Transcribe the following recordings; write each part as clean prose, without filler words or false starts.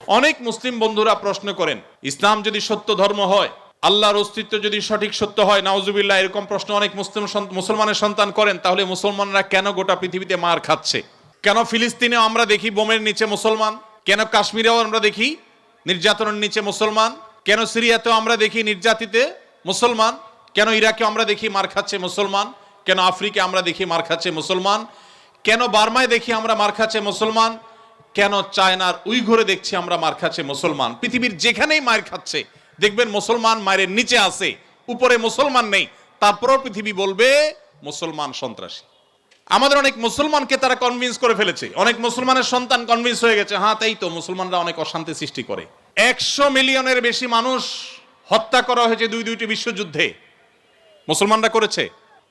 অনেক মুসলিম বন্ধুরা প্রশ্ন করেন, ইসলাম যদি সত্য ধর্ম হয়, আল্লাহর অস্তিত্ব যদি সঠিক সত্য হয়, নাউজুবিল্লাহ, এরকম প্রশ্ন অনেক মুসলমানের সন্তান করেন, তাহলে মুসলমানরা কেন গোটা পৃথিবীতে মার খাচ্ছে? কেন ফিলিস্তিনেও আমরা দেখি বোমের নিচে মুসলমান? কেন কাশ্মীরেও আমরা দেখি নির্যাতনের নিচে মুসলমান? কেন সিরিয়াতেও আমরা দেখি নির্যাতিতে মুসলমান? কেন ইরাকে আমরা দেখি মার খাচ্ছে মুসলমান? কেন আফ্রিকা আমরা দেখি মার খাচ্ছে মুসলমান? কেন বার্মায় দেখি আমরা মার খাচ্ছে মুসলমান? কেন চায়নার উইঘুরে দেখছি আমরা মার খাচ্ছে মুসলমান? পৃথিবীর যেখানেই মার খাচ্ছে দেখবেন মুসলমান মায়ের নিচে আছে, উপরে মুসলমান নেই। তারপরও পৃথিবী বলবে মুসলমান সন্ত্রাসী। আমাদের অনেক মুসলমানকে তারা কনভিন্স করে ফেলেছে, অনেক মুসলমানের সন্তান কনভিন্স হয়ে গেছে, হ্যাঁ তাই তো, মুসলমানরা অনেক অশান্তি সৃষ্টি করে। 100 মিলিয়নের বেশি মানুষ হত্যা করা হয়েছে দুইটি বিশ্বযুদ্ধে, মুসলমানরা করেছে।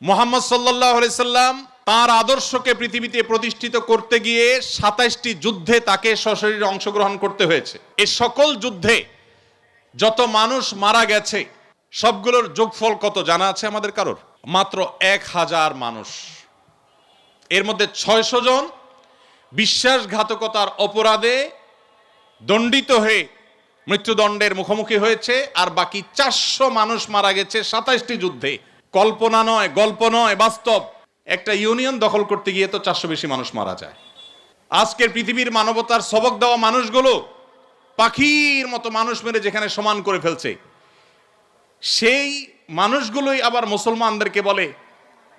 মুহাম্মদ সাল্লাল্লাহু আলাইহি সাল্লাম তার আদর্শকে পৃথিবীতে প্রতিষ্ঠিত করতে গিয়ে 27টি যুদ্ধে তাকে সশরীরে অংশগ্রহণ করতে হয়েছে। এই সকল যুদ্ধে যত মানুষ মারা গেছে সবগুলোর যোগফল কত জানা আছে আমাদের কারোর? মাত্র 1000 মানুষ। এর মধ্যে 600 জন বিশ্বাসঘাতকতার অপরাধে দণ্ডিত হয়ে মৃত্যুদণ্ডের মুখোমুখি হয়েছে, আর বাকি 400 মানুষ মারা গেছে 27টি যুদ্ধে। কল্পনা নয়, গল্প নয়, বাস্তব। একটা ইউনিয়ন দখল করতে গিয়ে তো 400 বেশি মানুষ মারা যায়। আজকের পৃথিবীর মানবতার সবক দেওয়া মানুষগুলো পাখির মতো মানুষ মেরে যেখানে সমান করে ফেলছে, সেই মানুষগুলোই আবার মুসলমানদেরকে বলে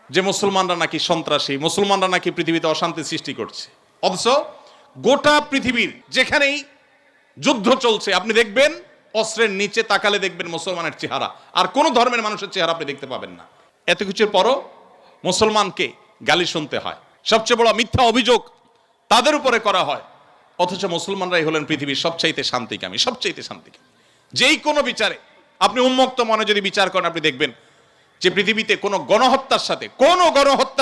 যে মুসলমানরা নাকি সন্ত্রাসী, মুসলমানরা নাকি পৃথিবীতে অশান্তি সৃষ্টি করছে। অথচ গোটা পৃথিবীর যেখানেই যুদ্ধ চলছে আপনি দেখবেন অস্ত্রের নিচে তাকালে দেখবেন মুসলমানের চেহারা, আর কোন ধর্মের মানুষের চেহারা আপনি দেখতে পাবেন না। এত কিছুর পরও মুসলমানকে গালি শুনতে হয়, সবচেয়ে বড় মিথ্যা অভিযোগ তাদের উপরে করা হয়। অথচ মুসলমানরাই হলেন পৃথিবীর সবচাইতে শান্তিকামী, সবচাইতে শান্তিকামী। যেই কোনো বিচারে আপনি উন্মুক্ত মনে যদি বিচার করেন, আপনি দেখবেন যে পৃথিবীতে কোনো গণহত্যার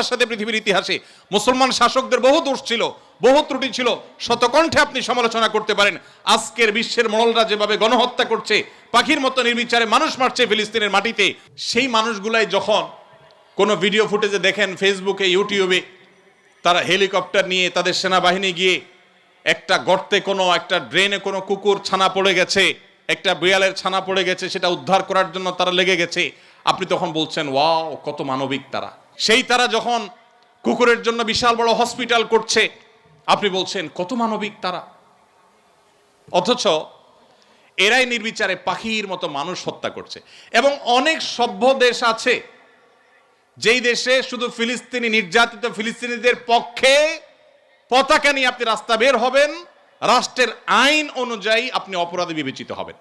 সাথে পৃথিবীর ইতিহাসে মুসলমান শাসকদের বহু দোষ ছিল, বহু ত্রুটি ছিল, শতকণ্ঠে আপনি সমালোচনা করতে পারেন। আজকের বিশ্বের মোড়লরা যেভাবে গণহত্যা করছে, পাখির মতো নির্বিচারে মানুষ মারছে ফিলিস্তিনের মাটিতে, সেই মানুষগুলাই যখন কোনো ভিডিও ফুটেজে দেখেন ফেসবুকে, ইউটিউবে, তারা হেলিকপ্টার নিয়ে তাদের সেনাবাহিনী গিয়ে একটা গর্তে, কোনো একটা ড্রেনে কোনো কুকুর ছানা পড়ে গেছে, একটা বিড়ালের ছানা পড়ে গেছে, সেটা উদ্ধার করার জন্য তারা লেগে গেছে, আপনি তখন বলছেন ওয়াও কত মানবিক তারা। সেই তারা যখন কুকুরের জন্য বিশাল বড় হসপিটাল করছে, আপনি বলছেন কত মানবিক তারা। অথচ এরাই নির্বিচারে পাখির মতো মানুষ হত্যা করছে। এবং অনেক সভ্য দেশ আছে যেই দেশে শুধু ফিলিস্তিনি নির্যাতিত ফিলিস্তিনিদের পক্ষে পতাকা নিয়ে আপনি রাস্তা বের হবেন, রাষ্ট্রের আইন অনুযায়ী আপনি অপরাধী বিবেচিত হবেন।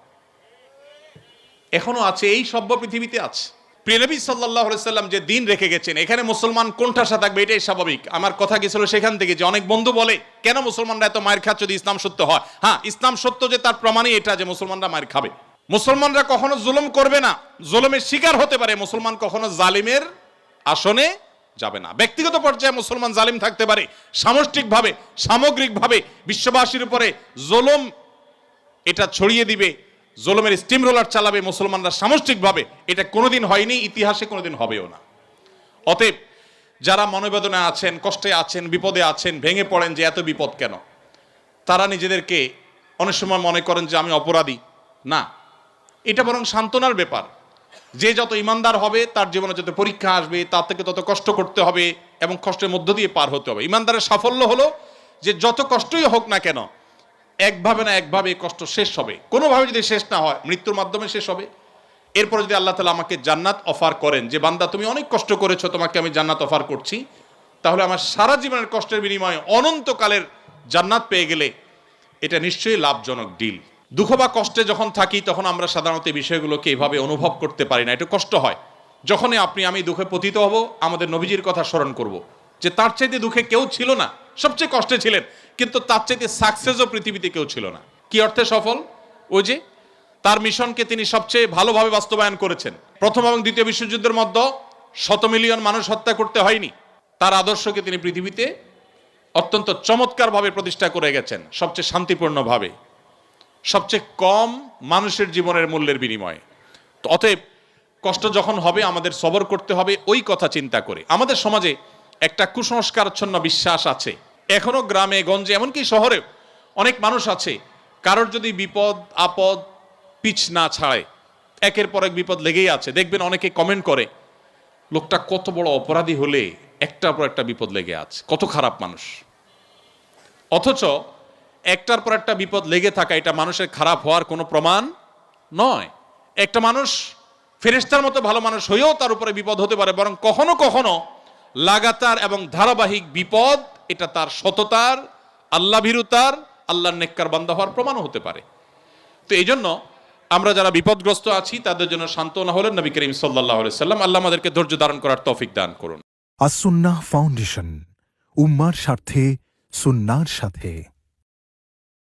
এখনো আছে, এই সভ্য পৃথিবীতে আছে। প্রিয় নবী সাল্লাল্লাহু আলাইহি সাল্লাম যে দিন রেখে গেছেন, এখানে মুসলমান কোণঠাসা থাকবে, এটাই স্বাভাবিক। আমার কথা গেছিল সেখান থেকে যে অনেক বন্ধু বলে কেন মুসলমানরা এত মায়ের খাচ্ছে যদি ইসলাম সত্য হয়? হ্যাঁ, ইসলাম সত্য যে তার প্রমাণই এটা যে মুসলমানরা মায়ের খাবে। মুসলমানরা কখনো জুলুম করবে না, জুলুমের শিকার হতে পারে। মুসলমান কখনো জালিমের আসনে যাবে না। ব্যক্তিগত পর্যায়ে মুসলমান জালিম থাকতে পারে, সামষ্টিকভাবে, সামগ্রিকভাবে বিশ্ববাসীর উপরে জুলুম এটা ছড়িয়ে দিবে, জুলুমের স্টিম রোলার চালাবে মুসলমানরা সামষ্টিকভাবে, এটা কোনোদিন হয়নি, ইতিহাসে কোনোদিন হবেও না। অতএব যারা মনোবেদনা আছেন, কষ্টে আছেন, বিপদে আছেন, ভেঙে পড়েন যে এত বিপদ কেন, তারা নিজেদেরকে অনেক সময় মনে করেন যে আমি অপরাধী। না, এটা বরং সান্ত্বনার ব্যাপার। যে যত ইমানদার হবে তার জীবনে যত পরীক্ষা আসবে তার থেকে তত কষ্ট করতে হবে এবং কষ্টের মধ্য দিয়ে পার হতে হবে। ইমানদারের সাফল্য হলো যে যত কষ্টই হোক না কেন, একভাবে না একভাবে কষ্ট শেষ হবে। কোনোভাবে যদি শেষ না হয়, মৃত্যুর মাধ্যমে শেষ হবে। এরপরে যদি আল্লাহ তাআলা আমাকে জান্নাত অফার করেন যে বান্দা তুমি অনেক কষ্ট করেছো, তোমাকে আমি জান্নাত অফার করছি, তাহলে আমার সারা জীবনের কষ্টের বিনিময়ে অনন্তকালের জান্নাত পেয়ে গেলে এটা নিশ্চয়ই লাভজনক ডিল। দুঃখ বা কষ্টে যখন থাকি তখন আমরা সাধারণত এই বিষয়গুলোকে এভাবে অনুভব করতে পারি না, একটু কষ্ট হয়। যখনই আপনি আমি দুঃখে পতিত হব, আমাদের নবীজির কথা স্মরণ করব যে তার চাইতে দুঃখে কেউ ছিল না, সবচেয়ে কষ্টে ছিলেন, কিন্তু তার চাইতে সাকসেসও পৃথিবীতে কেউ ছিল না। কি অর্থে সফল? ওই যে তার মিশনকে তিনি সবচেয়ে ভালোভাবে বাস্তবায়ন করেছেন। প্রথম এবং দ্বিতীয় বিশ্বযুদ্ধের মধ্যে 100 মিলিয়ন মানুষ হত্যা করতে হয়নি। তার আদর্শকে তিনি পৃথিবীতে অত্যন্ত চমৎকারভাবে প্রতিষ্ঠা করে গেছেন, সবচেয়ে শান্তিপূর্ণভাবে, সবচেয়ে কম মানুষের জীবনের মূল্যের বিনিময়ে। তো অতএব কষ্ট যখন হবে আমাদের সবর করতে হবে ওই কথা চিন্তা করে। আমাদের সমাজে একটা কুসংস্কারাচ্ছন্ন বিশ্বাস আছে, এখনো গ্রামে গঞ্জে এমনকি শহরে অনেক মানুষ আছে কারোর যদি বিপদ আপদ পিছ না ছাড়ে, একের পর এক বিপদ লেগেই আছে। দেখবেন অনেকে কমেন্ট করে, লোকটা কত বড় অপরাধী হলে একটার পর একটা বিপদ লেগে আছে, কত খারাপ মানুষ। অথচ একটার পর একটা বিপদ লেগে থাকা এটা মানুষের খারাপ হওয়ার কোনো প্রমাণ নয়। একটা মানুষ ফেরেশতার মতো ভালো মানুষ হয়েও তার উপরে বিপদ হতে পারে, বরং কখনো কখনো লাগাতার এবং ধারাবাহিক বিপদ এটা তার সততার, আল্লাহ ভীরুতার, আল্লাহর নেককার বান্দা হওয়ার প্রমাণও হতে পারে। তো এই জন্য আমরা যারা বিপদগ্রস্ত আছি তাদের জন্য সান্ত্বনা হলেন নবী করিম সাল্লাল্লাহু আলাইহি সাল্লাম। আল্লাহ আমাদেরকে ধৈর্য ধারণ করার তৌফিক দান করুন। আস-সুন্নাহ ফাউন্ডেশন, উম্মার স্বার্থে সুন্নাহর সাথে।